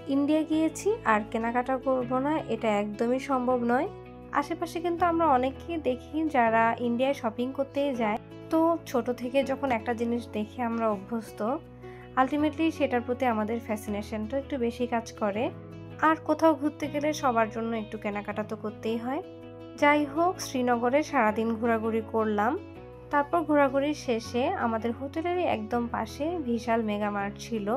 India গিয়েছি আর কেনাকাটা করব না এটা একদমই সম্ভব নয়। আশেপাশে কিন্তু আমরা অনেককে দেখি যারা ইন্ডিয়ায় শপিং করতে যায়। তো ছোট থেকে যখন একটা জিনিস দেখে আমরা অভ্যস্ত, আলটিমেটলি সেটার প্রতি আমাদের ফ্যাসিনেশনটা একটু বেশি কাজ করে। আর কোথাও ঘুরতে গেলে সবার জন্য একটু কেনাকাটা তো করতেই হয়। যাই হোক, শ্রীনগরে সারাদিন ঘোরাঘুরি করলাম। তারপর ঘোরাঘুরির শেষে আমাদের হোটেলেরই একদম পাশে বিশাল মেগামার্ট ছিল।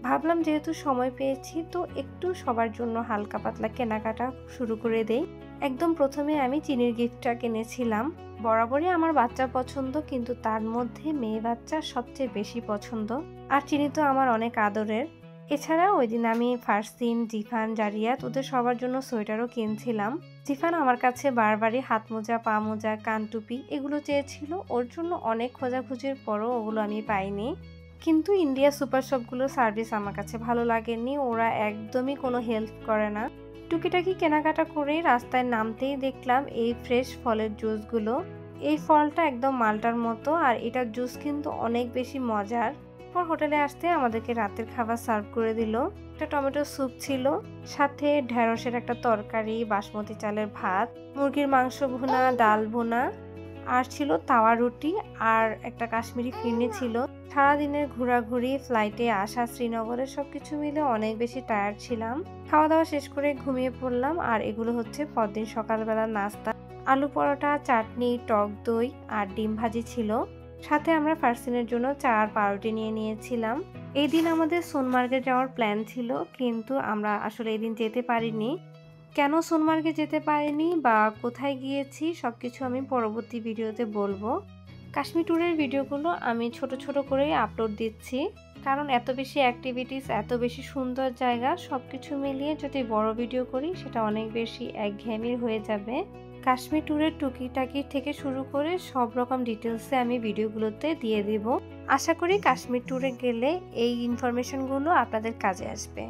ভাবলাম যেহেতু সময় পেয়েছি তো একটু সবার জন্য হালকা পাতলা কেনাকাটা শুরু করে দেই। একদম প্রথমে আমি চিনির গিফটটা কিনেছিলাম। বরাবরই আমার বাচ্চা পছন্দ, কিন্তু তার মধ্যে মেয়ে বাচ্চা সবচেয়ে বেশি পছন্দ। আর চিনি তো আমার অনেক আদরের। এছাড়া ওই দিন আমি ফারসিন, জিফান, জারিয়াত ওদের সবার জন্য সোয়েটারও কিনছিলাম। জিফান আমার কাছে বারবারই হাত মোজা, পা মোজা, কান টুপি এগুলো চেয়েছিল। ওর জন্য অনেক খোঁজাখুঁজির পরও ওগুলো আমি পাইনি। কিন্তু ইন্ডিয়া সুপার শপগুলোর সার্ভিস আমার কাছে ভালো লাগেনি। ওরা একদমই কোনো হেল্প করে না। টুকিটাকি কেনাকাটা করেই রাস্তায় নামতেই দেখলাম এই ফ্রেশ ফলের জুসগুলো। এই ফলটা একদম মালটার মতো আর এটার জুস কিন্তু অনেক বেশি মজার। পর হোটেলে আসতে আমাদেরকে রাতের খাবার সার্ভ করে দিল। একটা টমেটো স্যুপ ছিল, সাথে ঢেঁড়সের একটা তরকারি, বাসমতি চালের ভাত, মুরগির মাংস ভুনা, ডাল ভুনা, আর ছিল তাওয়া রুটি আর একটা কাশ্মীরি ফিরনি ছিল। সারাদিনের ঘোরাঘুরি, ফ্লাইটে আসা, শ্রীনগরে সবকিছু মিলে অনেক বেশি টায়ার্ড ছিলাম। খাওয়া দাওয়া শেষ করে ঘুমিয়ে পড়লাম। আর এগুলো হচ্ছে পরদিন সকালবেলার নাস্তা। আলু পরোটা, চাটনি, টক দই আর ডিম ভাজি ছিল। সাথে আমরা ফারসিনের জন্য চা আর পাউরুটি নিয়ে নিয়েছিলাম। এই দিন আমাদের সোনমার্গে যাওয়ার প্ল্যান ছিল, কিন্তু আমরা আসলে এই দিন যেতে পারিনি। কেন সোনমার্গে যেতে পারিনি বা কোথায় গিয়েছি সবকিছু আমি পরবর্তী ভিডিওতে বলবো। কাশ্মীর ট্যুরের ভিডিওগুলো আমি ছোট ছোট করেই আপলোড দিচ্ছি, কারণ এত বেশি অ্যাক্টিভিটিস, এত বেশি সুন্দর জায়গা, সবকিছু মিলিয়ে যদি বড় ভিডিও করি সেটা অনেক বেশি একঘেয়েমির হয়ে যাবে। কাশ্মীর ট্যুরের টুকিটাকি থেকে শুরু করে সব রকম ডিটেলসে আমি ভিডিওগুলোতে দিয়ে দিব। আশা করি কাশ্মীর ট্যুরে গেলে এই ইনফরমেশনগুলো আপনাদের কাজে আসবে।